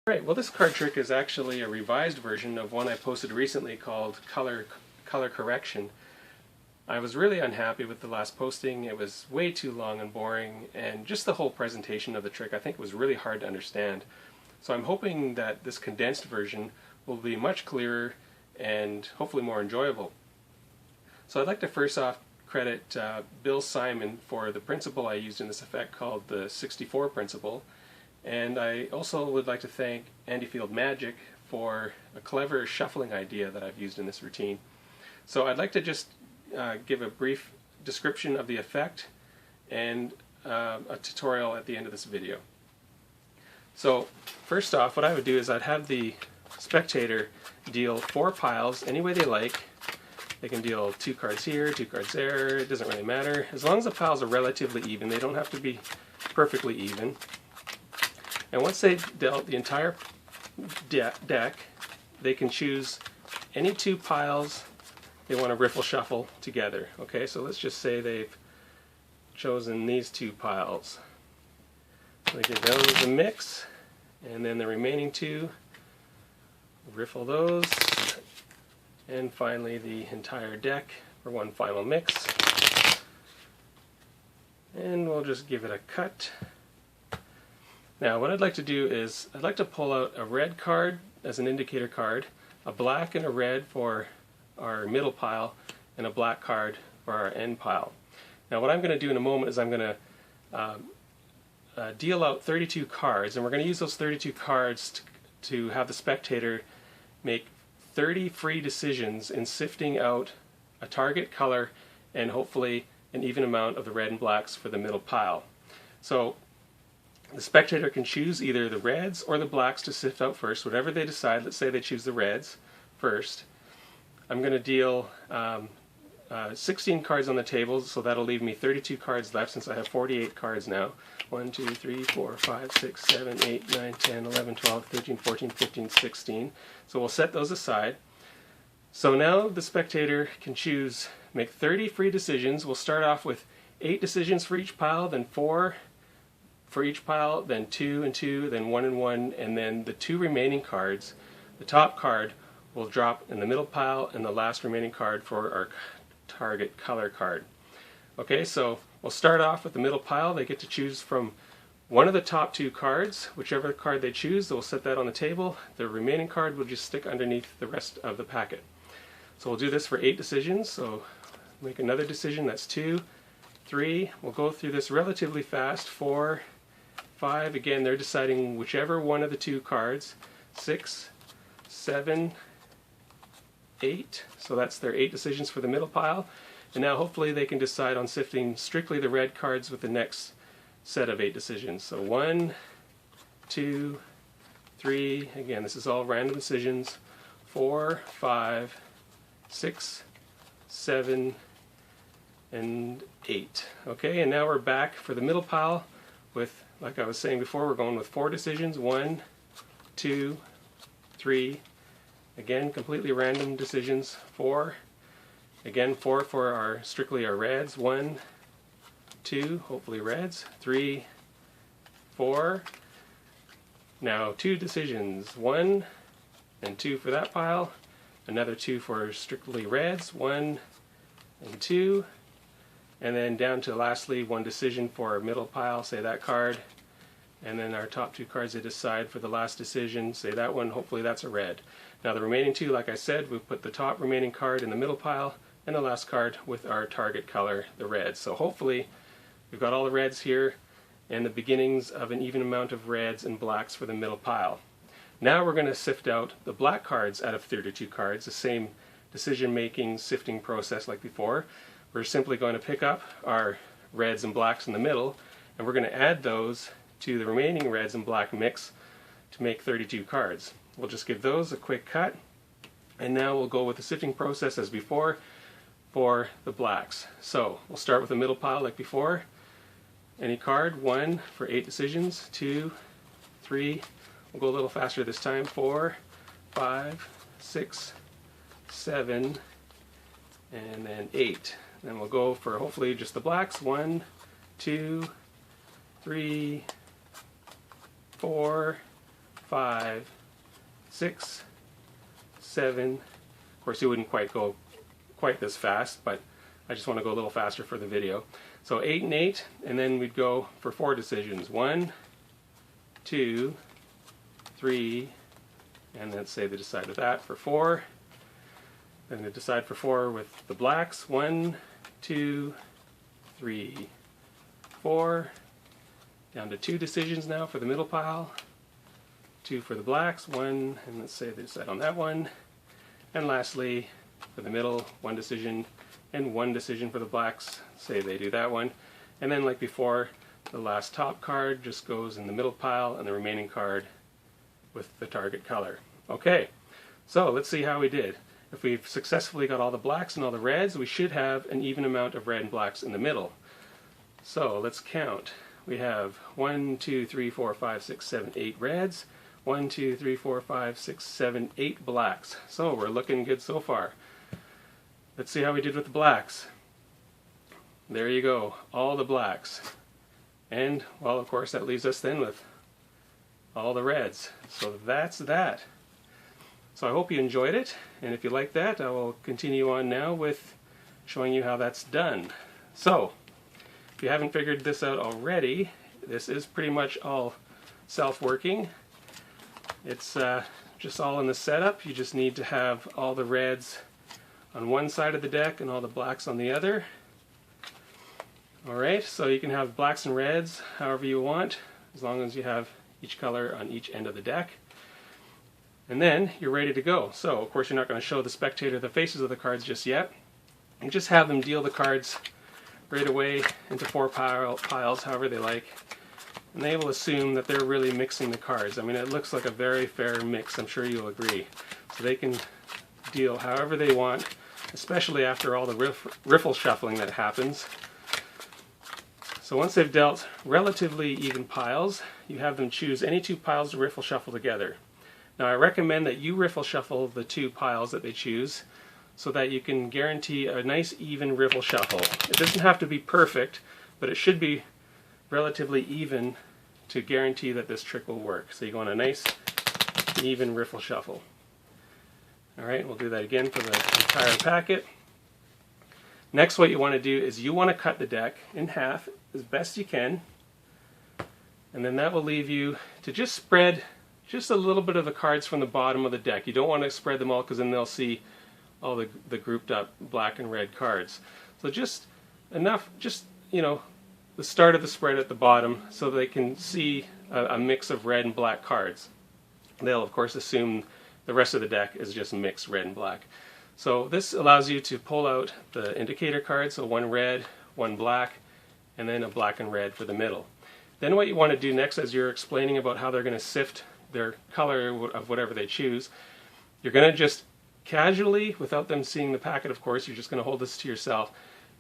Right, well this card trick is actually a revised version of one I posted recently called Color Correction. I was really unhappy with the last posting. It was way too long and boring, and just the whole presentation of the trick I think was really hard to understand. So I'm hoping that this condensed version will be much clearer and hopefully more enjoyable. So I'd like to first off credit Bill Simon for the principle I used in this effect called the 64 principle. And I also would like to thank Andy Field Magic for a clever shuffling idea that I've used in this routine. So I'd like to just give a brief description of the effect and a tutorial at the end of this video. So first off, what I would do is I'd have the spectator deal 4 piles any way they like. They can deal 2 cards here, 2 cards there, it doesn't really matter. As long as the piles are relatively even, they don't have to be perfectly even. And once they've dealt the entire deck, they can choose any 2 piles they want to riffle shuffle together. Okay, so let's just say they've chosen these 2 piles. They give those a mix, and then the remaining 2, riffle those, and finally the entire deck for one final mix. And we'll just give it a cut. Now what I'd like to do is I'd like to pull out a red card as an indicator card, a black and a red for our middle pile, and a black card for our end pile. Now what I'm going to do in a moment is I'm going to deal out 32 cards, and we're going to use those 32 cards to have the spectator make 30 free decisions in sifting out a target color and hopefully an even amount of the red and blacks for the middle pile. So the spectator can choose either the reds or the blacks to sift out first, whatever they decide. Let's say they choose the reds first. I'm going to deal 16 cards on the table, so that'll leave me 32 cards left since I have 48 cards now. 1, 2, 3, 4, 5, 6, 7, 8, 9, 10, 11, 12, 13, 14, 15, 16. So we'll set those aside. So now the spectator can choose, make 30 free decisions. We'll start off with 8 decisions for each pile, then 4 for each pile, then 2 and 2, then 1 and 1, and then the 2 remaining cards, the top card will drop in the middle pile, and the last remaining card for our target color card. Okay, so we'll start off with the middle pile. They get to choose from one of the top 2 cards. Whichever card they choose, they'll set that on the table. The remaining card will just stick underneath the rest of the packet. So we'll do this for 8 decisions. So make another decision, that's 2, 3. We'll go through this relatively fast. 4, 5, again they're deciding whichever one of the 2 cards. 6, 7, 8, so that's their 8 decisions for the middle pile. And now hopefully they can decide on sifting strictly the red cards with the next set of 8 decisions. So 1, 2, 3, again this is all random decisions. 4, 5, 6, 7, and 8. Okay, and now we're back for the middle pile with, like I was saying before, we're going with 4 decisions. 1, 2, 3, again completely random decisions. 4, again 4 for our strictly our reds. 1, 2, hopefully reds. 3, 4. Now 2 decisions. 1 and 2 for that pile. Another 2 for strictly reds. 1 and 2. And then down to lastly 1 decision for our middle pile, say that card. And then our top 2 cards they decide for the last decision, say that one, hopefully that's a red. Now the remaining 2, like I said, we've put the top remaining card in the middle pile and the last card with our target color, the red. So hopefully we've got all the reds here and the beginnings of an even amount of reds and blacks for the middle pile. Now we're going to sift out the black cards out of 32 cards, the same decision-making sifting process like before. We're simply going to pick up our reds and blacks in the middle, and we're going to add those to the remaining reds and black mix to make 32 cards. We'll just give those a quick cut, and now we'll go with the sifting process as before for the blacks. So we'll start with the middle pile like before. Any card, 1 for 8 decisions, 2, 3, we'll go a little faster this time, 4, 5, 6, 7, and then 8. Then we'll go for hopefully just the blacks. 1, 2, 3, 4, 5, 6, 7. Of course, you wouldn't go quite this fast, but I just want to go a little faster for the video. So 8 and 8, and then we'd go for 4 decisions. 1, 2, 3, and let's say they decide with that for 4. Then they decide for 4 with the blacks. 1, 2, 3, 4. Down to 2 decisions now for the middle pile. 2 for the blacks, 1, and let's say they decide on that one. And lastly, for the middle, 1 decision and 1 decision for the blacks. Say they do that one. And then like before, the last top card just goes in the middle pile and the remaining card with the target color. Okay, so let's see how we did. If we've successfully got all the blacks and all the reds, we should have an even amount of red and blacks in the middle. So let's count. We have 1, 2, 3, 4, 5, 6, 7, 8 reds. 1, 2, 3, 4, 5, 6, 7, 8 blacks. So we're looking good so far. Let's see how we did with the blacks. There you go, all the blacks. And, well, of course, that leaves us then with all the reds. So that's that. So I hope you enjoyed it, and if you like that, I will continue on now with showing you how that's done. So, if you haven't figured this out already, this is pretty much all self-working. It's just all in the setup. You just need to have all the reds on one side of the deck and all the blacks on the other. Alright, so you can have blacks and reds however you want, as long as you have each color on each end of the deck. And then you're ready to go. So, of course, you're not going to show the spectator the faces of the cards just yet. You just have them deal the cards right away into 4 piles, however they like. And they will assume that they're really mixing the cards. I mean, it looks like a very fair mix, I'm sure you'll agree. So they can deal however they want, especially after all the riffle shuffling that happens. So once they've dealt relatively even piles, you have them choose any 2 piles to riffle shuffle together. Now I recommend that you riffle shuffle the 2 piles that they choose so that you can guarantee a nice even riffle shuffle. It doesn't have to be perfect, but it should be relatively even to guarantee that this trick will work. So you go on a nice even riffle shuffle. Alright, we'll do that again for the entire packet. Next, what you want to do is you want to cut the deck in half as best you can, and then that will leave you to just spread just a little bit of the cards from the bottom of the deck. You don't want to spread them all because then they'll see all the grouped up black and red cards. So just enough, just, you know, the start of the spread at the bottom so they can see a mix of red and black cards. They'll of course assume the rest of the deck is just mixed red and black. So this allows you to pull out the indicator cards, so 1 red, 1 black, and then a black and red for the middle. Then what you want to do next, as you're explaining about how they're going to sift their color of whatever they choose, you're going to just casually, without them seeing the packet of course, you're just going to hold this to yourself,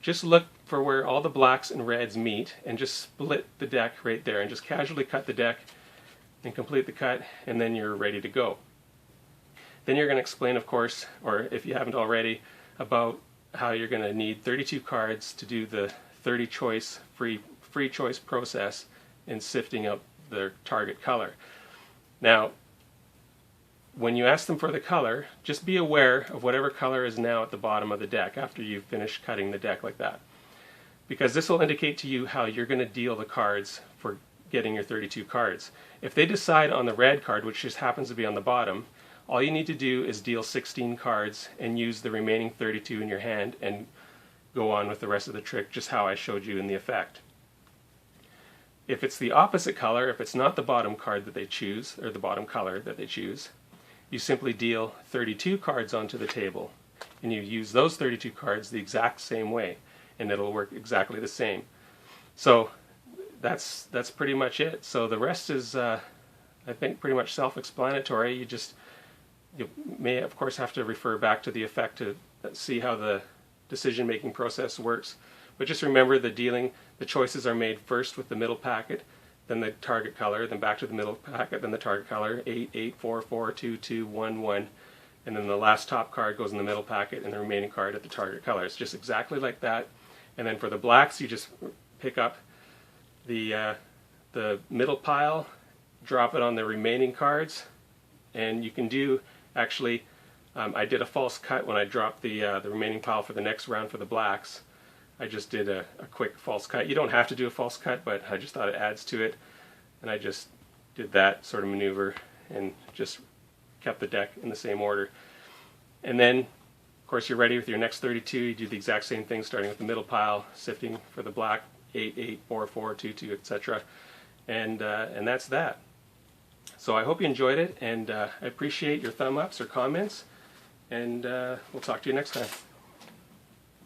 just look for where all the blacks and reds meet and just split the deck right there and just casually cut the deck and complete the cut, and then you're ready to go. Then you're going to explain, of course, or if you haven't already, about how you're going to need 32 cards to do the 30 choice free choice process in sifting out their target color. Now, when you ask them for the color, just be aware of whatever color is now at the bottom of the deck after you've finished cutting the deck like that. Because this will indicate to you how you're going to deal the cards for getting your 32 cards. If they decide on the red card, which just happens to be on the bottom, all you need to do is deal 16 cards and use the remaining 32 in your hand and go on with the rest of the trick just how I showed you in the effect. If it's the opposite color, if it's not the bottom card that they choose, or the bottom color that they choose, you simply deal 32 cards onto the table and you use those 32 cards the exact same way and it'll work exactly the same. So that's pretty much it. So the rest is I think pretty much self-explanatory. You may of course have to refer back to the effect to see how the decision-making process works. But just remember the choices are made first with the middle packet, then the target color, then back to the middle packet, then the target color, 8, 8, 4, 4, 2, 2, 1, 1, and then the last top card goes in the middle packet and the remaining card at the target color. It's just exactly like that. And then for the blacks, you just pick up the middle pile drop it on the remaining cards, and you can do actually. I did a false cut when I dropped the remaining pile for the next round for the blacks. I just did a quick false cut. You don't have to do a false cut, but I just thought it adds to it, and I just did that sort of maneuver and just kept the deck in the same order. And then, of course, you're ready with your next 32. You do the exact same thing, starting with the middle pile, sifting for the black 8, 8, 4, 4, 2, 2, etc. And that's that. So I hope you enjoyed it, and I appreciate your thumb ups or comments, and we'll talk to you next time.